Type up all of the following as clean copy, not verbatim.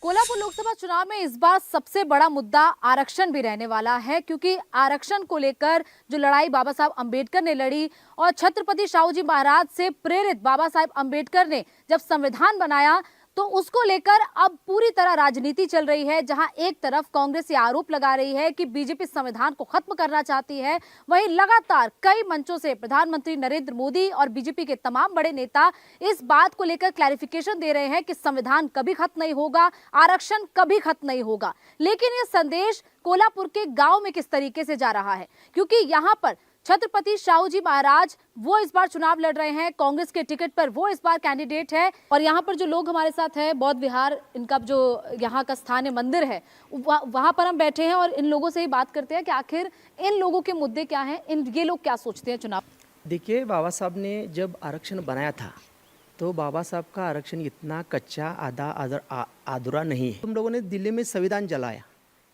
कोल्हापुर लोकसभा चुनाव में इस बार सबसे बड़ा मुद्दा आरक्षण भी रहने वाला है, क्योंकि आरक्षण को लेकर जो लड़ाई बाबा साहब अंबेडकर ने लड़ी और छत्रपति शाहू जी महाराज से प्रेरित बाबा साहब अंबेडकर ने जब संविधान बनाया तो उसको लेकर अब पूरी तरह राजनीति चल रही है। जहां एक तरफ कांग्रेस ये आरोप लगा रही है कि बीजेपी संविधान को खत्म करना चाहती है, वहीं लगातार कई मंचों से प्रधानमंत्री नरेंद्र मोदी और बीजेपी के तमाम बड़े नेता इस बात को लेकर क्लैरिफिकेशन दे रहे हैं कि संविधान कभी खत्म नहीं होगा, आरक्षण कभी खत्म नहीं होगा। लेकिन ये संदेश कोल्हापुर के गांव में किस तरीके से जा रहा है, क्योंकि यहाँ पर छत्रपति शाहू जी महाराज वो इस बार चुनाव लड़ रहे हैं, कांग्रेस के टिकट पर वो इस बार कैंडिडेट है। और यहाँ पर जो लोग हमारे साथ हैं, बौद्ध विहार इनका जो यहाँ का स्थानीय मंदिर है, वहां पर हम बैठे हैं और इन लोगों से ही बात करते हैं कि आखिर इन लोगों के मुद्दे क्या हैं, ये लोग क्या सोचते हैं चुनाव। देखिए, बाबा साहब ने जब आरक्षण बनाया था तो बाबा साहब का आरक्षण इतना कच्चा आधा अधूरा नहीं है। तुम लोगों ने दिल्ली में संविधान जलाया,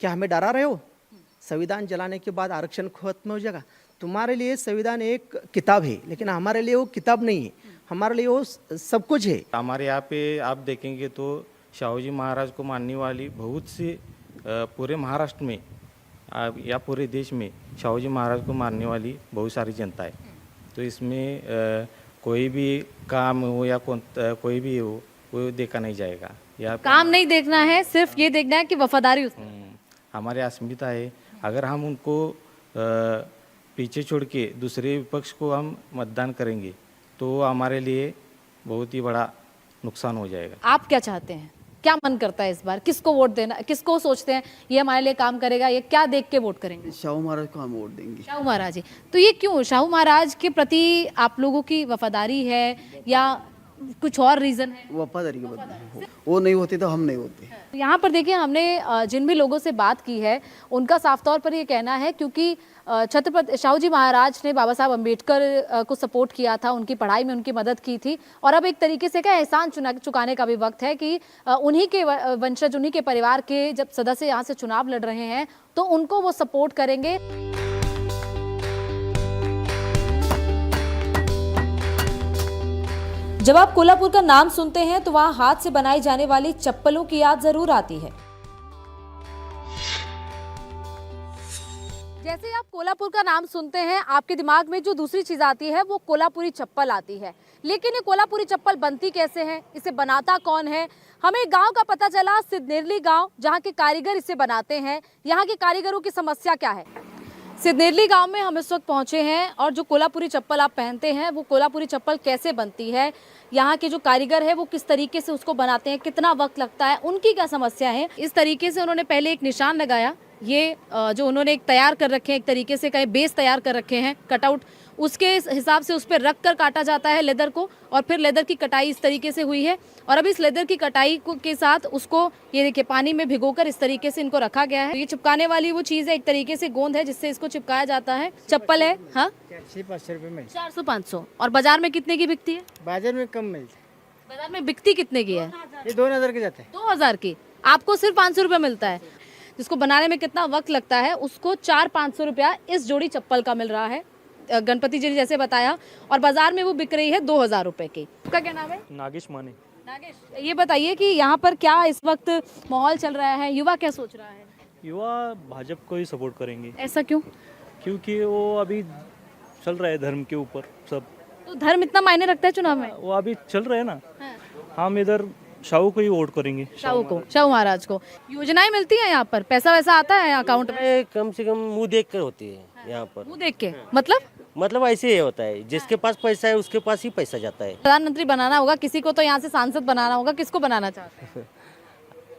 क्या हमें डरा रहे हो? संविधान जलाने के बाद आरक्षण खत्म हो जाएगा? तुम्हारे लिए संविधान एक किताब है, लेकिन हमारे लिए वो किताब नहीं है, हमारे लिए वो सब कुछ है। हमारे यहाँ पे आप देखेंगे तो शाहू जी महाराज को मानने वाली बहुत सी पूरे महाराष्ट्र में या पूरे देश में शाहू जी महाराज को मानने वाली बहुत सारी जनता है। तो इसमें कोई भी काम हो या कोई भी हो वो देखा नहीं जाएगा। या काम नहीं देखना है, सिर्फ ये देखना है कि वफादारी हमारे अस्मिता है। अगर हम उनको पीछे छोड़ के दूसरे विपक्ष को हम मतदान करेंगे तो हमारे लिए बहुत ही बड़ा नुकसान हो जाएगा। आप क्या चाहते हैं, क्या मन करता है इस बार, किसको वोट देना, किसको सोचते हैं ये हमारे लिए काम करेगा, ये क्या देख के वोट करेंगे? शाहू महाराज को हम वोट देंगे। शाहू महाराज जी, तो ये क्यों? शाहू महाराज के प्रति आप लोगों की वफादारी है या कुछ और रीजन है? वफादारी के बदले वो नहीं होती तो हम नहीं होते। यहाँ पर देखिए, हमने जिन भी लोगों से बात की है उनका साफ तौर पर ये कहना है, क्योंकि छत्रपति शाहू जी महाराज ने बाबा साहब अंबेडकर को सपोर्ट किया था, उनकी पढ़ाई में उनकी मदद की थी, और अब एक तरीके से क्या एहसान चुकाने का भी वक्त है कि उन्हीं के वंशज, उन्हीं के परिवार के जब सदस्य यहाँ से चुनाव लड़ रहे हैं तो उनको वो सपोर्ट करेंगे। जब आप कोल्हापुर का नाम सुनते हैं तो वहां हाथ से बनाई जाने वाली चप्पलों की याद जरूर आती है। जैसे ही आप कोल्हापुर का नाम सुनते हैं, आपके दिमाग में जो दूसरी चीज आती है वो कोल्हापुरी चप्पल आती है। लेकिन ये कोल्हापुरी चप्पल बनती कैसे है, इसे बनाता कौन है? हमें गांव का पता चला, सिद्धनेरली गांव, जहां के कारीगर इसे बनाते हैं। यहाँ के कारीगरों की समस्या क्या है? सिद्धनेरली गांव में हम इस वक्त पहुंचे हैं और जो कोल्हापुरी चप्पल आप पहनते हैं वो कोल्हापुरी चप्पल कैसे बनती है, यहाँ के जो कारीगर है वो किस तरीके से उसको बनाते हैं, कितना वक्त लगता है, उनकी क्या समस्या है। इस तरीके से उन्होंने पहले एक निशान लगाया, ये जो उन्होंने एक तैयार कर रखे हैं, एक तरीके से कहीं बेस तैयार कर रखे हैं, कटआउट, उसके हिसाब से उस पर रख कर काटा जाता है लेदर को, और फिर लेदर की कटाई इस तरीके से हुई है। और अब इस लेदर की कटाई के साथ उसको ये देखिए पानी में भिगोकर इस तरीके से इनको रखा गया है। ये चिपकाने वाली वो चीज़ है, एक तरीके से गोंद है जिससे इसको चिपकाया जाता है। चप्पल है, हाँ, 400-500 रुपये में। 400-500। और बाजार में कितने की बिकती है? बाजार में कम मिलता है। बाजार में बिकती कितने की है? ये 2000 के जाते हैं। 2000 की, आपको सिर्फ 500 रुपये मिलता है। जिसको बनाने में कितना वक्त लगता है उसको 400-500 रुपया इस जोड़ी चप्पल का मिल रहा है, गणपति जी ने जैसे बताया, और बाजार में वो बिक रही है 2000 रुपए की। आपका क्या नाम है? नागेश माने। नागेश, ये बताइए कि यहाँ पर क्या इस वक्त माहौल चल रहा है, युवा क्या सोच रहा है? युवा भाजपा को ही सपोर्ट करेंगे। ऐसा क्यों? क्योंकि वो अभी चल रहा है धर्म के ऊपर सब। तो धर्म इतना मायने रखता है चुनाव में? वो अभी चल रहे हैं ना। हम इधर शाहू को ही वोट करेंगे। शाहू को, शाहू महाराज को। योजनाएं मिलती है यहाँ पर, पैसा वैसा आता है अकाउंट में? कम से कम मुंह देख कर होती है यहाँ पर। मुंह देख के मतलब ऐसे ही होता है, जिसके पास पैसा है उसके पास ही पैसा जाता है। प्रधानमंत्री बनाना होगा किसी को, तो यहाँ से सांसद बनाना होगा, किसको बनाना चाहते हैं?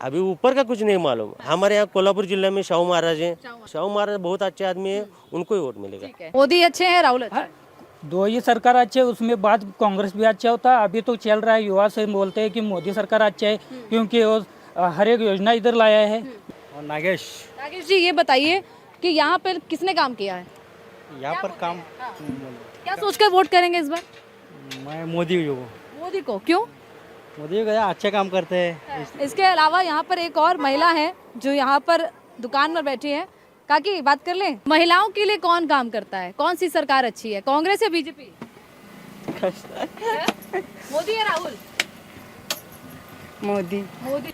अभी ऊपर का कुछ नहीं मालूम। हमारे यहाँ कोल्हापुर जिले में शाहू महाराज हैं। शाहू महाराज बहुत अच्छे आदमी है, उनको ही वोट मिलेगा। मोदी अच्छे हैं, राहुल अच्छे हैं? दो ही सरकार अच्छे है, उसमें बाद कांग्रेस भी अच्छा होता है। अभी तो चल रहा है, युवा से बोलते हैं कि मोदी सरकार अच्छा है क्योंकि वो हर एक योजना इधर लाया है। और नागेश जी, ये बताइए कि यहाँ पर किसने काम किया है? यहाँ पर काम क्या सोचकर वोट करेंगे इस बार? मैं मोदी को। मोदी को क्यों? मोदी को अच्छे काम करते हैं। इसके अलावा यहाँ पर एक और महिला है जो यहाँ पर दुकान में बैठी है। काकी, बात कर लें, महिलाओं के लिए कौन काम करता है, कौन सी सरकार अच्छी है, कांग्रेस या बीजेपी? मोदी या राहुल? मोदी। मोदी।